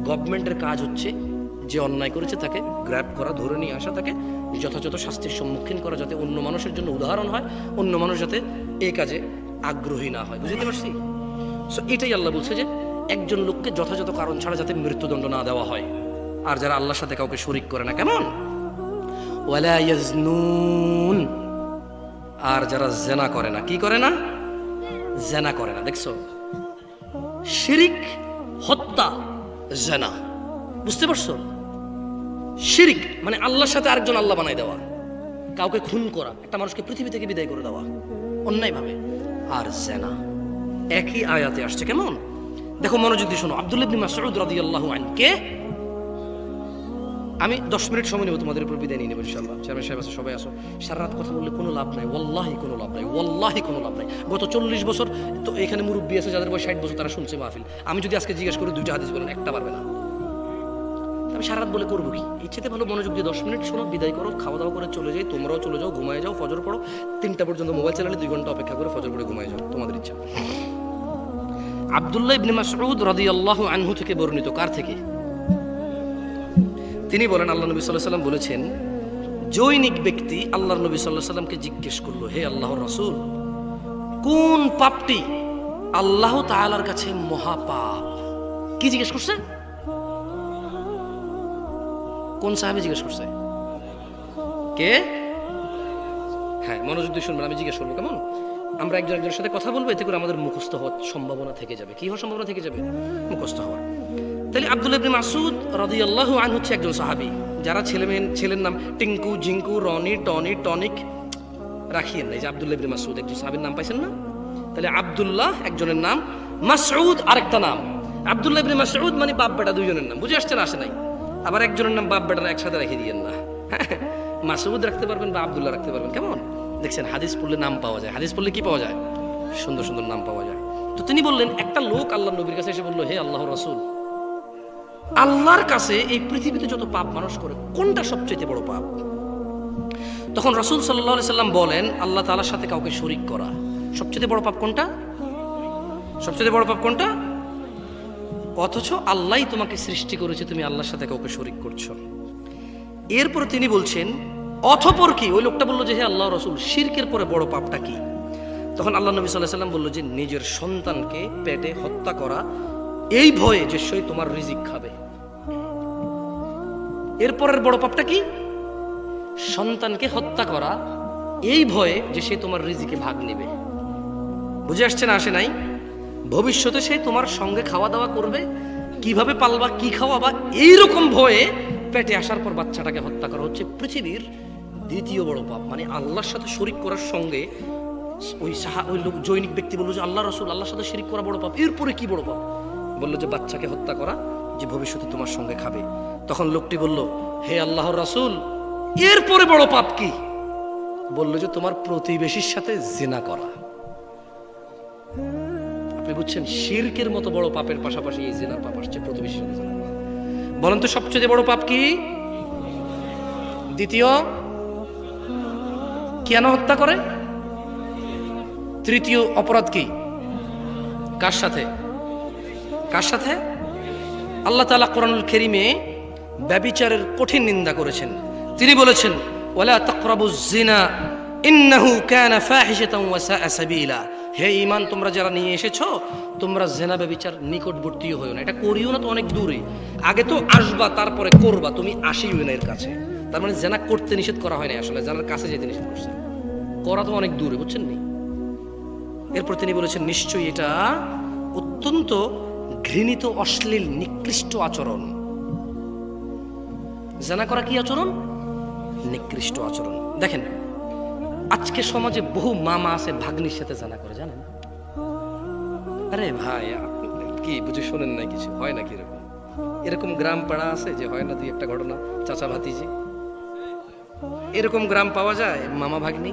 গভর্নমেন্টের কাজ হচ্ছে যে অন্যায় করেছে তাকে গ্র্যাব করা, ধরে নিয়ে আসা, তাকে যথাযথ শাস্তির সম্মুখীন করা, যাতে অন্য মানুষের জন্য উদাহরণ হয়, অন্য মানুষ যাতে এই কাজে আগ্রহী না হয়। বুঝতে পারছি? সো এটাই আল্লাহ বলছে যে একজন লোককে যথাযথ কারণ ছাড়া যাতে মৃত্যুদণ্ড না দেওয়া হয়। আর যারা আল্লাহর সাথে কাউকে শরীক করে না, কেমন? ওয়ালা ইয়াজনুন, আর যারা জেনা করে না। কি করে না? জেনা করে না। দেখছো, শিরিক, হত্যা, জেনা। বুঝতে পারছো? শিরিক মানে আল্লাহর সাথে আরেকজন আল্লাহ বানাই দেওয়া, কাউকে খুন করা, একটা মানুষকে পৃথিবী থেকে বিদায় করে দেওয়া অন্যায়ভাবে, আর জেনা একই আয়াতে আসছে। কেমন? দেখো মনোযোগ দিয়ে শোনো। আব্দুল্লাহ ইবনে মাসউদ রাদিয়াল্লাহু আনহু কে? আমি 10 মিনিট সময় নেব, তোমাদের উপর বিদায় নিয়ে নেব ইনশাআল্লাহ। চেয়ারম্যান সাহেব আছে, সবাই আসো। সারা রাত কথা বললে কোনো লাভ নাই, ওয়াল্লাহি কোনো লাভ নাই, ওয়াল্লাহি কোনো লাভ নাই। গত 40 বছর তো এখানে মুরব্বী আছে যাদের বয়স 60 বছর, তারা শুনছে মাহফিল। আমি যদি আজকে জিজ্ঞেস করি 2টা হাদিস বলেন, একটা পারবে না। আমি সারা রাত বলে করবো কি? ইচ্ছেতে ভালো মনোযোগ দিয়ে 10 মিনিট শোনো, বিদায় করো, খাওয়া দাওয়া করে চলে যাই। তোমরাও চলে যাও, ঘুমায় যাও, ফজর পড়ো। 3টা পর্যন্ত মোবাইল চালালে 2 ঘন্টা অপেক্ষা করে ফজর পড়ে ঘুমায় যাও, তোমাদের ইচ্ছা। আব্দুল্লাহ ইবনে মাসউদ রাদিয়াল্লাহু আনহু থেকে বর্ণিত। কার থেকে? তিনি বলেন আল্লাহ নবী সাল্লাল্লাহু আলাইহি ওয়াসাল্লাম বলেছেন, জৈনিক ব্যক্তি আল্লাহর নবী সাল্লাল্লাহু আলাইহি ওয়াসাল্লামকে জিজ্ঞেস করলো, হে আল্লাহর রাসূল, কোন পাপটি আল্লাহ তাআলার কাছে মহাপাপ? কি জিজ্ঞেস করছে? কোন সাহাবী জিজ্ঞেস করছে? কে? হ্যাঁ, মনোযোগ দিয়ে শুনবেন, আমি জিজ্ঞেস করবো। কেমন? আমরা একজন একজনের সাথে কথা বলবো, এতে করে আমাদের মুখস্থ হওয়ার সম্ভাবনা থেকে যাবে। কি হওয়ার সম্ভাবনা থেকে যাবে? মুখস্থ হওয়ার। তাহলে আব্দুল্লাহ ইবনে মাসউদ রাদিয়াল্লাহু আনহু হচ্ছে একজন সাহাবী, যারা ছেলের নাম Tinku, Jinku, Ronnie, Tony, tonic রাখিয়েন না। এই যে আব্দুল্লাহ ইবনে মাসউদ, একজন সাহাবীর নাম পাইছেন না? তাহলে আব্দুল্লাহ একজনের নাম, মাসউদ আরেকটা নাম। আব্দুল্লাহ ইবনে মাসউদ মানে বাপ বেটা দুইজনের নাম। বুঝে আসছে না? আসে নাই? আবার একজনের নাম বাপ বেটারা একসাথে রেখে দিয়েন না। মাসউদ রাখতে পারবেন বা আব্দুল্লাহ রাখতে পারবেন। কেমন? দেখছেন, হাদিস পড়লে নাম পাওয়া যায়। হাদিস পড়লে কি পাওয়া যায়? সুন্দর সুন্দর নাম পাওয়া যায়। তো তিনি বললেন, একটা লোক আল্লাহর নবীর কাছে এসে বলল, হে আল্লাহর রাসূল, আল্লাহর কাছে এই পৃথিবীতে যত পাপ মানুষ করে, কোনটা সবচেয়ে বড় পাপ? তখন রাসূল সাল্লাল্লাহু আলাইহি সাল্লাম বলেন, আল্লাহ তাআলার সাথে কাউকে শরীক করা। সবচেয়ে বড় পাপ কোনটা? সবচেয়ে বড় পাপ কোনটা? অথচ আল্লাহই তোমাকে সৃষ্টি করেছে, তুমি আল্লাহর সাথে কাউকে শরীক করছো। এরপরে তিনি বলছেন, অতঃপর কি? ওই লোকটা বলল যে, হে আল্লাহর রাসূল, শিরকের পরে বড় পাপটা কি? তখন আল্লাহ নবী সাল্লাল্লাহু আলাইহি সাল্লাম বলল যে, নিজের সন্তানকে পেটে হত্যা করা, এই ভয়ে যে সে তোমার রিজিক খাবে। এরপরের বড় পাপটা কি? সন্তানকে হত্যা করা, এই ভয়ে যে সে তোমার রিজিকে ভাগ নেবে। বুঝে আসছে না? আসে নাই? ভবিষ্যতে সে তোমার সঙ্গে খাওয়া দাওয়া করবে, কিভাবে পালবা, কি খাওয়াবা, এইরকম ভয়ে পেটে আসার পর বাচ্চাটাকে হত্যা করা হচ্ছে পৃথিবীর দ্বিতীয় বড় পাপ। মানে আল্লাহর সাথে শরীক করার সঙ্গে ওই লোক জৈনিক ব্যক্তি বলল যে, আল্লাহ রাসূল, আল্লাহর সাথে শরীক করা বড় পাপ। এরপরে কি বড় পাপ? বললো যে বাচ্চাকে হত্যা করা, যে ভবিষ্যতে তোমার সঙ্গে খাবে। তখন লোকটি বলল, হে আল্লাহর রাসূল, এরপরে বড় পাপ কি? বললো যে তোমার প্রতিবেশীর সাথে জিনা করা। আপনি বুঝছেন, শিরকের মতো বড় পাপের পাশাপাশি এই জিনার পাপ আসছে, প্রতিবেশীর সাথে জিনা করা। বলেন তো সবচেয়ে বড় পাপ কি? দ্বিতীয়, কেন হত্যা করে? তৃতীয় অপরাধ কি? কার সাথে? কার সাথে? আল্লাহ তাআলা কোরআনুল কারীমে ব্যভিচারের কঠিন নিন্দা করেছেন। তিনি বলেছেন, ওয়ালা তাকরাবুজ জিনা ইন্নাহু কানা ফাহিশাতান ওয়া সাআ সাবিলা। হে ঈমান তোমরা যারা নিয়ে এসেছো, তোমরা জিনা ব্যভিচার নিকটবর্তীও হয়ো না। এটা করিও না তো অনেক দূরে, আগে তো আসবা তারপরে করবা, তুমি আসিও না এর কাছে। তার মানে জিনা করতে নিষেধ করা হয় না, আসলে জিনার কাছে যেতে নিষেধ করছে, করা তো অনেক দূরে। বুঝছেন নি? এরপর তিনি বলেছেন, নিশ্চয়ই এটা অত্যন্ত ঘৃণিত, অশ্লীল, নিকৃষ্ট আচরণ। জিনা করা কি আচরণ? নিকৃষ্ট আচরণ। দেখেন, আজকে সমাজে বহু মামা আছে ভাগ্নির সাথে জিনা করে, জানেন? আরে ভাই, কি বুঝে শোনেন না কিছু? হয় না কি এরকম? এরকম গ্রাম পাড়া আছে যে হয় না দুই একটা ঘটনা, চাচা ভাতিজি, এরকম গ্রাম পাওয়া যায়। মামা ভাগ্নি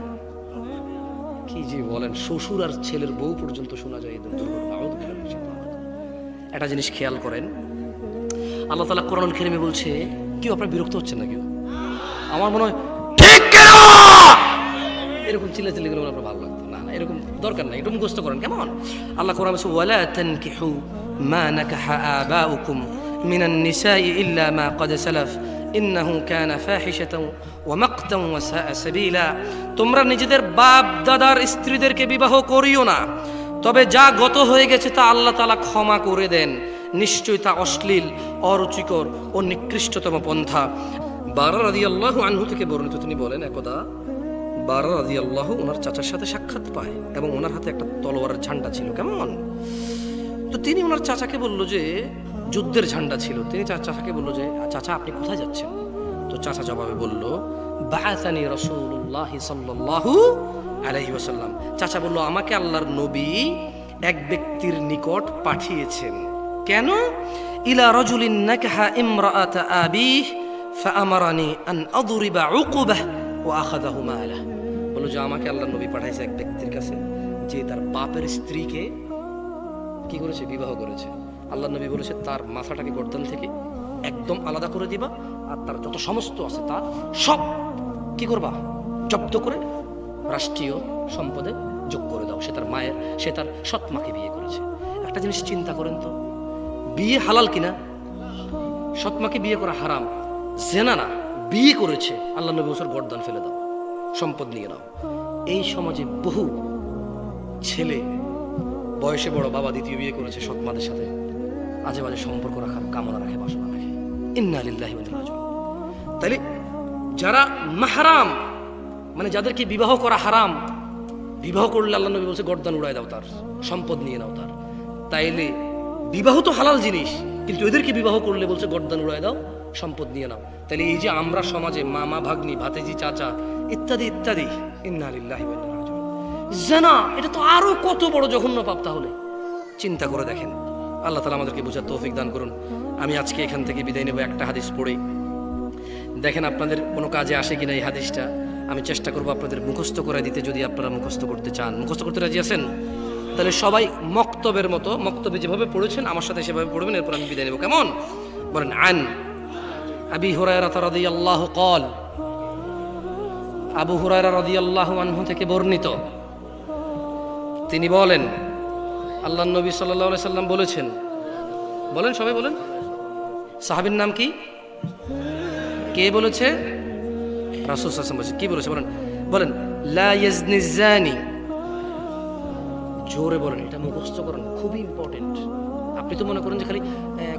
কি যে বলেন, শ্বশুর আর ছেলের বউ পর্যন্ত শোনা যায় এই দুর্ঘটনা। একটা জিনিস খেয়াল করেন, আল্লাহ তাআলা কোরআনুল কারীমে বলছে, কেউ আপনার বিরক্ত হচ্ছেন না? কেউ? আমার মনে হয় ঠিক কেন এরকম চিল্লাচিল্লি করলে আপনার ভালো লাগতো না, এরকম দরকার নাই, একটু মুখস্থ করেন কেমন। আল্লাহ কোরআনে বলেছে ওয়ালা তানকিহু মা নাকাহা আবাউকুম মিনান নিসাই ইল্লা মা ক্বাদ সালাফ ইন্নাহু কানা ফাহিশাতাও ওয়া মাকতাও ওয়া সাআ সাবিলা। তোমরা নিজেদের বাপ দাদার স্ত্রীদেরকে বিবাহ করিও না, তবে যা গত হয়ে গেছে তা আল্লাহ তাআলা ক্ষমা করে দেন, নিশ্চয়ই তা অশ্লীল, অরুচিকর ও নিকৃষ্টতম পন্থা। বারা রাদিয়াল্লাহু আনহু থেকে বর্ণিত, তিনি বলেন একদা বারা রাদিয়াল্লাহু ওনার চাচার সাথে সাক্ষাৎ পায় এবং ওনার হাতে একটা তলোয়ারের ঝান্ডা ছিল কেমন। তো তিনি ওনার চাচাকে বলল যে যুদ্ধের ঝান্ডা ছিল, তিনি চাচাকে বলল যে চাচা আপনি কোথায় যাচ্ছেন? তো চাচা জবাবে বলল বাআসানি রাসূলুল্লাহ সাল্লাল্লাহু আলাইহি ওয়াসাল্লাম। চাচা বলল আমাকে আল্লাহর নবী এক ব্যক্তির নিকট পাঠিয়েছেন। কেন? ইলা রাজুলিন নাকাহা ইমরাআত আবিহ ফাআমারানি আন আদরিবা উকুবাহ ওয়া আখাযাহু মালাহ। বলল যে আমাকে আল্লাহর নবী পাঠাইছে এক ব্যক্তির কাছে যে তার বাপের স্ত্রীকে কি করেছে? বিবাহ করেছে। আল্লাহর নবী বলেছে তার মাথাটাকে গর্দান থেকে একদম আলাদা করে দিবা, আর তার যত সমস্ত আছে তা সব কি করবা? জব্দ করে রাষ্ট্রীয় সম্পদে যোগ করে দাও। সে তার সৎ মাকে বিয়ে করেছে। একটা জিনিস চিন্তা করেন তো, বিয়ে হালাল কিনা? সৎ মাকে বিয়ে করা হারাম, জেনা না, বিয়ে করেছে। আল্লাহ নবী বছর গর্দান ফেলে দাও, সম্পদ নিয়ে নাও। এই সমাজে বহু ছেলে বয়সে বড় বাবা দ্বিতীয় বিয়ে করেছে সৎ মাদের সাথে, আজে বাজে সম্পর্ক রাখার কামনা রাখে, বাসনা রাখে। ইন্না লিল্লাহি ওয়া ইন্না ইলাইহি রাজিউন। তাহলে যারা মাহরাম, মানে যাদেরকে বিবাহ করা হারাম, বিবাহ করলে আল্লাহ নবী বলছে গর্দান উড়ায় দাও, তার সম্পদ নিয়ে নাও তার। তাইলে বিবাহ তো হালাল জিনিস, কিন্তু এদেরকে বিবাহ করলে বলছে গর্দান উড়ায় দাও, সম্পদ নিয়ে নাও। তাহলে এই যে আমরা সমাজে মামা ভাগ্নি ভাতিজি চাচা ইত্যাদি ইত্যাদি, ইন্না লিল্লাহি ওয়া ইন্না ইলাইহি রাজিউন, জানা এটা তো আরো কত বড় জঘন্য পাপ। তাহলে চিন্তা করে দেখেন। আল্লাহ তাআলা আমাদেরকে বোঝার তৌফিক দান করুন। আমি আজকে এখান থেকে বিদায় নেব একটা হাদিস পড়ে। দেখেন আপনাদের কোনো কাজে আসে কিনা এই হাদিসটা। আমি চেষ্টা করবো আপনাদের মুখস্থ করে দিতে, যদি আপনারা মুখস্থ করতে চান। মুখস্থ করতে রাজি আছেন? তাহলে সবাই মক্তবের মতো, মক্তবে যেভাবে পড়েছেন আমার সাথে সেভাবে পড়বেন, এরপর আমি বিদায় নেব কেমন? বলেন আন আবি হুরায়রা রাদিয়াল্লাহু ক্বাল, আবু হুরায়রা রাদিয়াল্লাহু আনহু থেকে বর্ণিত, তিনি বলেন আল্লাহর নবী সাল্লাল্লাহু আলাইহি সাল্লাম বলেছেন। বলেন সবাই বলেন। সাহাবীর নাম কি? কে বলেছে? রাসূল সাল্লাল্লাহু আলাইহি ওয়াসাল্লাম বলেছে। কি বলেছে বলেন? বলেন লা ইয়াজনি জানি। জোরে বলেন, এটা মুখস্থ করেন, খুবই ইম্পর্টেন্ট। আপনি তো মনে করেন যে খালি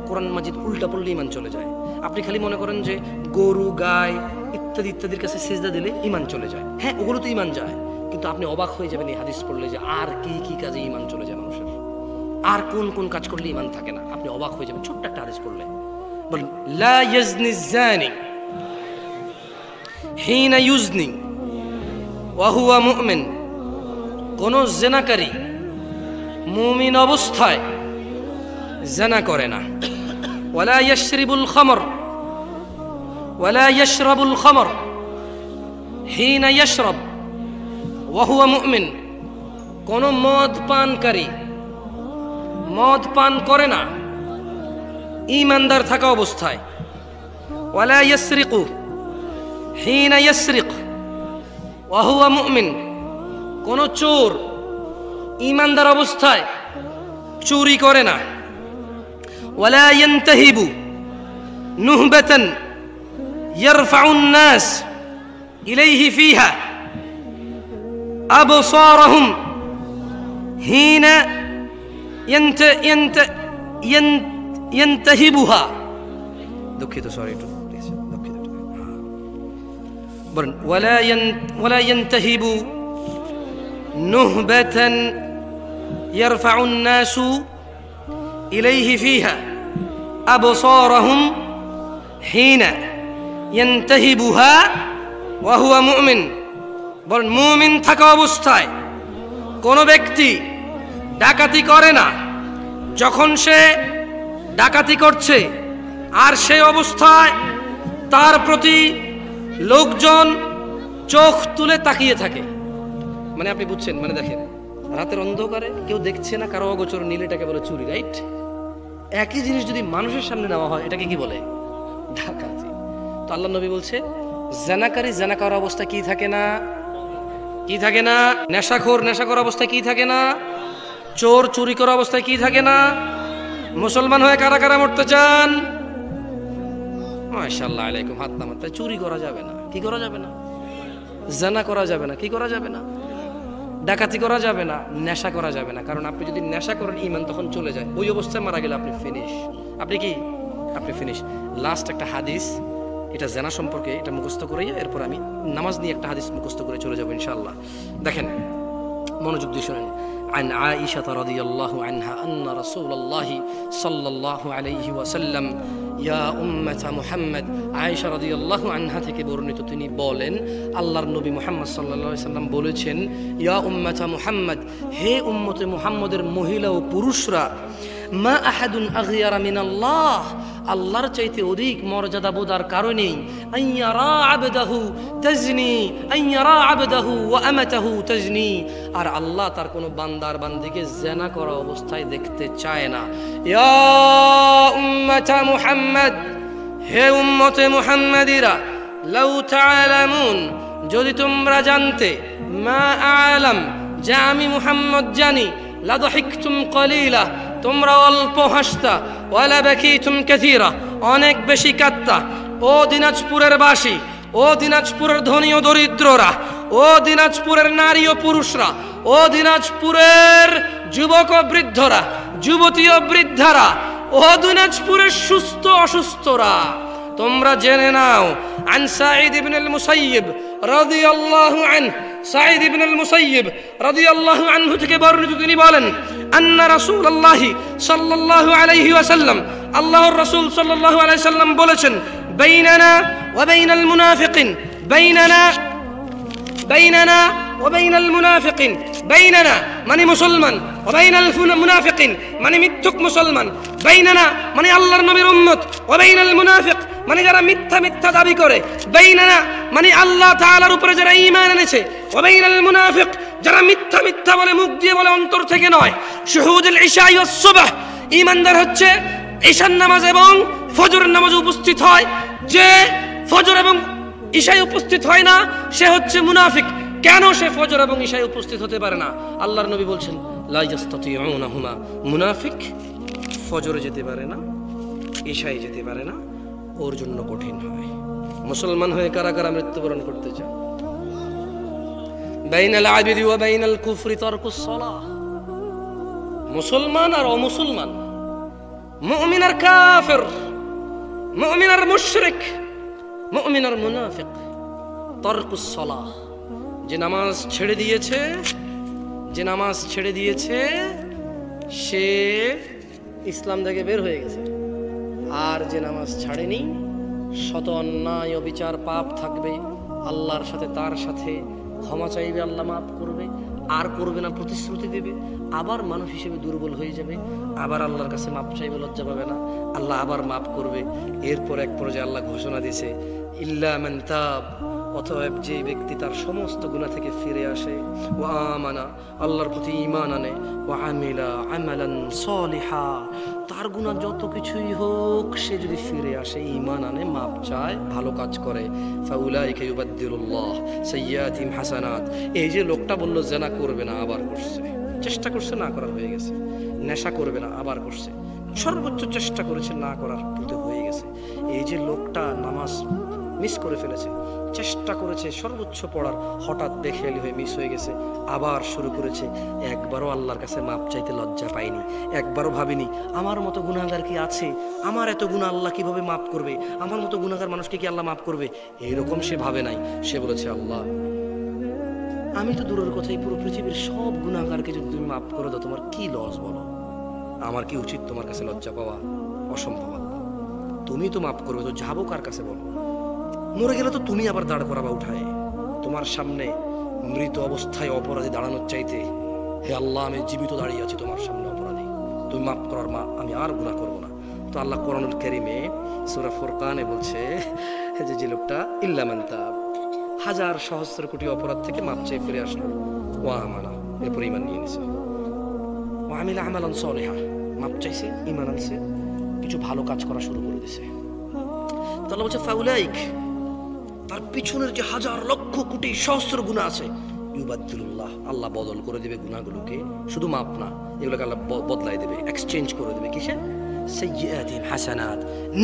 কোরআন মাজিদ উল্টা পড়লে ইমান চলে যায়। আপনি খালি মনে করেন যে গরু গায় ইত্যাদি ইত্যাদির কাছে সিজদা দিলে ইমান চলে যায়। হ্যাঁ, ওগুলো তো ইমান যায়, কিন্তু আপনি অবাক হয়ে যাবেন এই হাদিস পড়লে যে আর কি কি কাজে ইমান চলে যায় মানুষের, আর কোন কোন কাজ করলে ইমান থাকে না। আপনি অবাক হয়ে যাবেন ছোট্ট একটা হাদিস পড়লে। বলেন লা ইয়াজনি জানি হিনা ইউজনি ওয়া হুয়া মুমিন। কোন জেনাকারী মুমিন অবস্থায় জেনা করে না। ওয়ালা ইয়াশরিবুল খামর ওয়ালা ইয়াশরাবুল খামর হিনা ইয়াশরাব ওয়া হুয়া মুমিন। কোন মদ পানকারী মদ পান করে না ঈমানদার থাকা অবস্থায়। ওয়ালা ইয়াসরিকু হিনা ইয়াসরিক ওয়া হুয়া মুমিন। কোন চোর ঈমানদার অবস্থায় চুরি করে না। ওয়ালা ইয়ানতাহিবু নুহবাতান ইয়ারফাউন নাস ইলাইহি ফিহা আবসারহুম হিনা ينتهبها দুঃখিত সরি একটু দুঃখিত বলেন ولا ينتهب نهبة يرفع الناس إليه فيها أبصارهم حين ينتهبها وهو مؤمن বলেন মুমিন থাকা অবস্থায় কোন ব্যক্তি ডাকাতি করে না। যখন সে ডাকাতি করছে আর সেই অবস্থায় তার প্রতি লোকজন চোখ তুলে তাকিয়ে থাকে, মানে আপনি বুঝছেন, মানে দেখেন রাতের অন্ধকারে কেউ দেখছে না, কারো অগোচর নীল, এটাকে বলে চুরি, রাইট? একই জিনিস যদি মানুষের সামনে নেওয়া হয় এটাকে কি বলে? ডাকাতি। তো আল্লাহ নবী বলছে জানাকারী জানা করার অবস্থা কি থাকে না? কি থাকে না? নেশাখোর নেশাখোর অবস্থায় কি থাকে না? চোর চুরি করা অবস্থায় কি থাকে না? মুসলমান হয়ে কারা কারা মরতে চান? মাশাআল্লাহ আলাইকুম, হাত নামাতে। চুরি করা যাবে না, কি করা যাবে না? জানা করা যাবে না, কি করা যাবে না? ডাকাতি করা যাবে না, নেশা করা যাবে না। কারণ আপনি যদি নেশা করেন ঈমান তখন চলে যায়, ওই অবস্থায় মারা গেলে আপনি ফিনিশ। আপনি কি? আপনি ফিনিশ। লাস্ট একটা হাদিস, এটা জেনা সম্পর্কে, এটা মুখস্থ করে এরপর আমি নামাজ নিয়ে একটা হাদিস মুখস্থ করে চলে যাবো ইনশাআল্লাহ। দেখেন, মনোযোগ দিয়ে শুনেন। عن عائشة رضي الله عنها أن رسول الله صلى الله عليه وسلم يا أمة محمد عائشة رضي الله عنها থেকে বর্ণিত, তিনি বলেন আল্লাহর নবী মুহাম্মদ সাল্লাল্লাহু আলাইহি সাল্লাম বলেছেন, ইয়া উম্মাতা মুহাম্মদ, হে উম্মতে মুহাম্মদের মহিলা ও পুরুষরা, মা আহাদুন আগিয়ারা মিনাল্লাহ, আল্লাহর চাইতে অধিক মর্যাদা বোধার কারণে আইয়ারা আবদাহু তাজনি, আইয়ারা আবদাহু ওয়া আমাতাহু তাজনি, আর আল্লাহ তার কোনো বান্দার বান্দিকে জিনা করা অবস্থায় দেখতে চায় না। ইয়া উম্মাতা মুহাম্মদ, হে উম্মতে মুহাম্মাদিরা, লাউ তাআলামুন, যদি তোমরা জানতে, মা আ'লাম, যা আমি মুহাম্মদ জানি, লাদহিকতুম কলিলা, তোমরা অল্প হাসতা, ওয়ালা বাকিতুম কাসীরা, অনেক বেশি কাঁদতা। ও দিনাজপুরের বাসী, ও দিনাজপুরের ধনী ও দরিদ্ররা, ও দিনাজপুরের নারী ও পুরুষরা, ও দিনাজপুরের যুবক ও বৃদ্ধরা, যুবতী ও বৃদ্ধারা, ও দিনাজপুরের সুস্থ অসুস্থরা, তোমরা জেনে নাও। আন সাঈদ ইবনে আল মুসাইয়্যিব রাদিয়াল্লাহু আনহু, সাঈদ ইবনে আল মুসাইয়্যিব রাদিয়াল্লাহু আনহু থেকে বর্ণিত, তিনি বলেন, আন্না রাসূলুল্লাহি সাল্লাল্লাহু আলাইহি ওয়াসাল্লাম, আল্লাহর রাসূল সাল্লাল্লাহু আলাইহি ওয়াসাল্লাম বলেছেন, বাইনানা ওয়া বাইনাল মুনাফিকিন, বাইনানা ওয়া বাইনাল মুনাফিকিন, বাইনানা মানে মুসলমান, ওয়া বাইনাল মুনাফিকিন মানে মিথ্যুক মুসলমান, বাইনানা মানে আল্লাহর নবীর উম্মত, ওয়া বাইনাল মুনাফিক মানে যারা মিথ্যা মিথ্যা দাবি করে, বাইনানা মানে আল্লাহ তাআলার উপরে যারা ঈমান এনেছে, ওয়া বাইনাল মুনাফিক যারা মিথ্যা মিথ্যা বলে, মুখ দিয়ে বলে, অন্তর থেকে নয়। শুহুদুল ইশা ওয়াস সুবহ, ঈমানদার হচ্ছে ঈশার নামাজ এবং ফজরের নামাজে উপস্থিত হয়। যে ফজর এবং ঈশায় উপস্থিত হয় না, সে হচ্ছে মুনাফিক। কেন সে ফজর এবং ঈশায় উপস্থিত হতে পারে না? আল্লাহর নবী বলছেন, লা ইস্তাতিউনাহুমা, মুনাফিক ফজরে যেতে পারে না, ঈশায় যেতে পারে না, ওর জন্য কঠিন হয়। মুসলমান হয়ে কারা কারা মৃত্যুবরণ করতে চায়? বাইনাল আবিদি ওয়া বাইনাল কুফরি তারকুস সালাহ, মুসলমান আর অমুসলমান, মুমিন আর কাফির, মুমিন আর মুশরিক, মুমিন আর মুনাফিক, তারকুস সালাহ, যে নামাজ ছেড়ে দিয়েছে, যে নামাজ ছেড়ে দিয়েছে সে ইসলাম থেকে বের হয়ে গেছে। আর যে নামাজ ছাড়েনি, শত অন্যায় অবিচার পাপ থাকবে, আল্লাহর সাথে তার সাথে ক্ষমা চাইবে, আল্লাহ মাফ করবে, আর করবে না প্রতিশ্রুতি দেবে, আবার মানুষ হিসেবে দুর্বল হয়ে যাবে, আবার আল্লাহর কাছে মাপ চাইবে, লজ্জা পাবে না, আল্লাহ আবার মাফ করবে। এরপর এক পর্যায়ে আল্লাহ ঘোষণা দিয়েছে, ইল্লা মান তাব, অতএব যে ব্যক্তি তার সমস্ত গুনাহ থেকে ফিরে আসে, ওয়া আমানা, আল্লাহর প্রতি ঈমান আনে, ওয়া আমিলা আমালান সলিহা, তার গুনাহ যত কিছুই হোক, সে যদি ফিরে আসে, ঈমান আনে, মাপ চায়, ভালো কাজ করে, ফাউলাইকা ইউবাদদিলুল্লাহ সাইয়্যাতিহিম হাসানাত। এই যে লোকটা বলল জিনা করবে না, আবার করছে, চেষ্টা করছে, না করার হয়ে গেছে। নেশা করবে না, আবার করছে, সর্বোচ্চ চেষ্টা করেছে, না করার কিন্তু হয়ে গেছে। এই যে লোকটা নামাজ মিস করে ফেলেছে, চেষ্টা করেছে সর্বোচ্চ পড়ার, হঠাৎ বেখেয়ালি হয়ে মিস হয়ে গেছে, আবার শুরু করেছে। একবারও আল্লাহর কাছে মাপ চাইতে লজ্জা পায়নি, একবারও ভাবিনি আমার মতো গুনাহগার কি আছে, আমার এত গুনাহ আল্লাহ কিভাবে মাফ করবে, আমার মতো গুনাহগার মানুষকে কি আল্লাহ মাফ করবে, এরকম সে ভাবে নাই। সে বলেছে, আল্লাহ আমি তো দূরের কথাই, পুরো পৃথিবীর সব গুনাহগারকে যদি তুমি মাফ করে দাও, তোমার কি লস বলো, আমার কি উচিত তোমার কাছে লজ্জা পাওয়া? অসম্ভব আল্লাহ, তুমি তো মাফ করবে, তো যাবো কার কাছে বলো? মরে গেলে তো তুমি আবার দাঁড় করাবা উঠায়, তোমার সামনে মৃত অবস্থায় অপরাধী দাঁড়ানোর চাইতে, হে আল্লাহ আমি জীবিত দাঁড়িয়ে আছি তোমার সামনে অপরাধী, তুমি মাফ করার মা, আমি আর গুনাহ করবো না। তো আল্লাহ কোরআনুল কারীমে সূরা ফুরকানে বলছে যে লোকটা ইল্লা মান তাব, হাজার সহস্র কোটি অপরাধ থেকে মাপ চেয়ে ফিরে আসলো, ওয়া আমানা, এরপর ঈমান নিয়ে নিছে, ওয়া আমিলা আমালান সলিহা, মাপ চাইছে, ঈমান আনছে, কিছু ভালো কাজ করা শুরু করে দিছে। তো আল্লাহ বলছে ফাউলাইক, তার পিছনের যে হাজার লক্ষ কোটি সহস্র গুনাহ আছে, ইউবাদদিলুল্লাহ, আল্লাহ বদল করে দেবে গুনাহগুলোকে, শুধু মাপ না, এগুলোকে আল্লাহ বদলাই দেবে, এক্সচেঞ্জ করে দেবে। কিসে? সাইয়্যাতিহিম হাসানাত,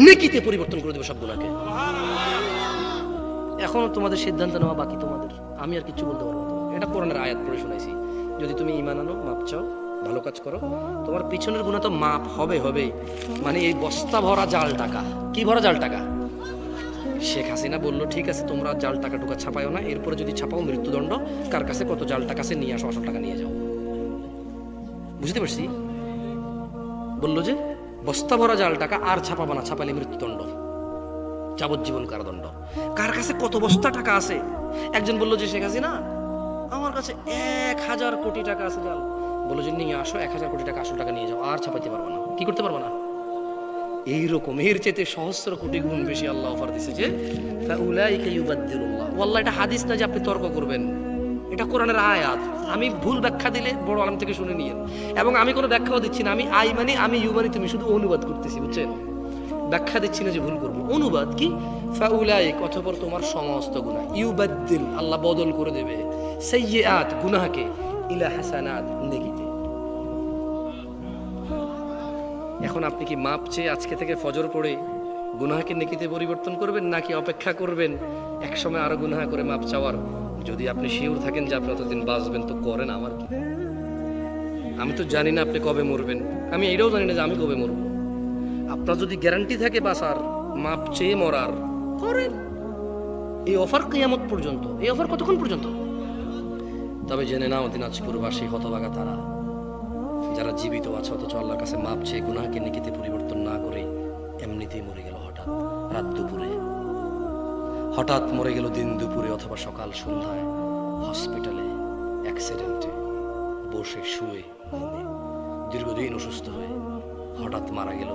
নেকিতে পরিবর্তন করে দেবে সব গুনাহকে। এখনো তোমাদের সিদ্ধান্ত নেওয়া বাকি, তোমাদের, আমি আর কিছু বলতে পারবো না। এটা কোরআনের আয়াত পড়ে শোনাইছি, যদি তুমি ঈমান আনো, মাপ চাও, ভালো কাজ করো, তোমার পিছনের গুনাহ তো মাপ হবে হবে। মানে এই বস্তা ভরা জাল টাকা, কি ভরা জাল টাকা? শেখ হাসিনা বললো ঠিক আছে তোমরা জাল টাকা টুকা ছাপাও না, এরপরে যদি ছাপাও মৃত্যুদণ্ড, কার কাছে কত জাল টাকা আছে নিয়ে আসো, আসল টাকা নিয়ে যাও। বুঝতে পারছি? বললো যে বস্তা ভরা জাল টাকা আর ছাপাবো না, ছাপালে মৃত্যুদণ্ড, যাবজ্জীবন কারাদণ্ড। কার কাছে কত বস্তা টাকা আছে? একজন বললো যে শেখ হাসিনা আমার কাছে 1000 কোটি টাকা আছে জাল। বললো যে নিয়ে আসো 1000 কোটি টাকা, আসল টাকা নিয়ে যাও, আর ছাপাইতে পারবো না। কি করতে পারবো না? এইরকম এর চেয়ে সহস্র কোটি গুণ বেশি আল্লাহ অফার দিছে যে ফাউলাইকা ইউবাদদিলুল্লাহ। ওয়াল্লাহ এটা হাদিস না যে আপনি তর্ক করবেন, এটা কোরআনের আয়াত। আমি ভুল ব্যাখ্যা দিলে বড় আলেম থেকে শুনে নিয়েন, এবং আমি কোনো ব্যাখ্যাও দিচ্ছি না। আমি আই মানে আমি, ইউ মানে তুমি, শুধু অনুবাদ করতেছি, বুঝছেন? ব্যাখ্যা দিচ্ছি না যে ভুল করবো। অনুবাদ কি? ফাউলাইক, অতঃপর তোমার সমস্ত গুনাহ, ইউবাদদিল, আল্লাহ বদল করে দেবে, সাইয়্যাত, গুনাহকে, ইলা হাসানাত, নেকিতে। এখন আপনি কি মাপ চেয়ে আজকে থেকে ফজর পড়ে গুনাহকে নেকিতে পরিবর্তন করবেন, নাকি অপেক্ষা করবেন একসময় আরো গুনাহ করে মাপ চাওয়ার? যদি আপনি শিওর থাকেন যে আপনি অতদিন বাঁচবেন তো করেন, আমার কি? আমি তো জানি না আপনি কবে মরবেন, আমি এটাও জানি না যে আমি কবে মরব। আপনার যদি গ্যারান্টি থাকে বাঁচার, মাপ চেয়ে মরার, করেন। এই অফার কিয়ামত পর্যন্ত। এই অফার কতক্ষণ পর্যন্ত? তবে জেনে নাও দিনাজপুরবাসী হতভাগা তারা যারা জীবিত আছে অথচ আল্লাহর কাছে মাপ চেয়ে গুনাহকে নেকিতে পরিবর্তন না করে এমনিতেই মরে গেল হঠাৎ রাত দুপুরে, হঠাৎ মরে গেল দিন দুপুরে, অথবা সকাল সন্ধ্যায় হসপিটালে অ্যাক্সিডেন্টে বসে শুয়ে দীর্ঘদিন অসুস্থ হয়ে হঠাৎ মারা গেল।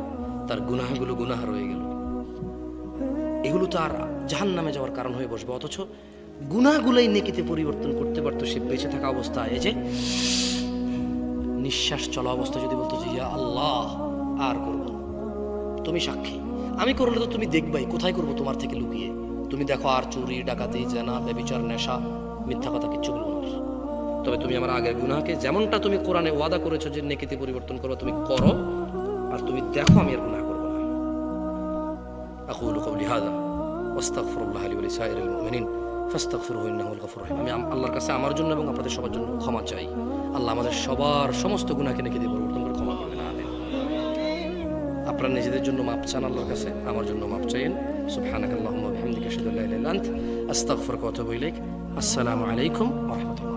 তার গুনাহগুলো গুনাহ রয়ে গেল, এগুলো তার জাহান্নামে যাওয়ার কারণ হয়ে বসবে। অথচ গুনাহগুলোই নেকিতে পরিবর্তন করতে পারতো সে বেঁচে থাকা অবস্থায়। এই যে নিঃশ্বাস চলা অবস্থা যদি বলতো যে ইয়া আল্লাহ আর করবো না, তুমি সাক্ষী, আমি করলে তো তুমি দেখবাই, কোথায় করবো তোমার থেকে লুকিয়ে? তুমি দেখো আর চুরি, ডাকাতি, জেনা, ব্যভিচার, নেশা, মিথ্যা কথা কিচ্ছু বলবো না। তবে তুমি আমার আগের গুনাহকে যেমনটা তুমি কোরআনে ওয়াদা করেছো যে নেকিতে পরিবর্তন করো, তুমি করো, আর তুমি দেখো আমি আর গুনাহ করবো না। আকুলু কওলি হাযা ওয়াস্তাগফিরুল্লাহ লি ওয়া লিসাইরিল মুমিনিন ফাস্তাগফিরুহু ইন্নাহুল গফুরুর রহিম। আমি আল্লাহর কাছে আমার জন্য এবং আপনাদের সবার জন্য ক্ষমা চাই। আল্লাহ আমাদের সবার সমস্ত গুনাহকে নেকিতে পরিবর্তন করে ক্ষমা করবেন। আমিন। আপনারা নিজেদের জন্য মাপ চান আল্লাহর কাছে, আমার জন্য মাপ চাইেন। সুবহানাকাল্লাহুম্মা ওয়া বিহামদিকা আশহাদু আল্লা ইলাহা ইল্লা আনতা আস্তাগফিরুকা ওয়া আতুবু ইলাইক। আসসালামু আলাইকুম ওয়া রাহমাতুল্লাহ।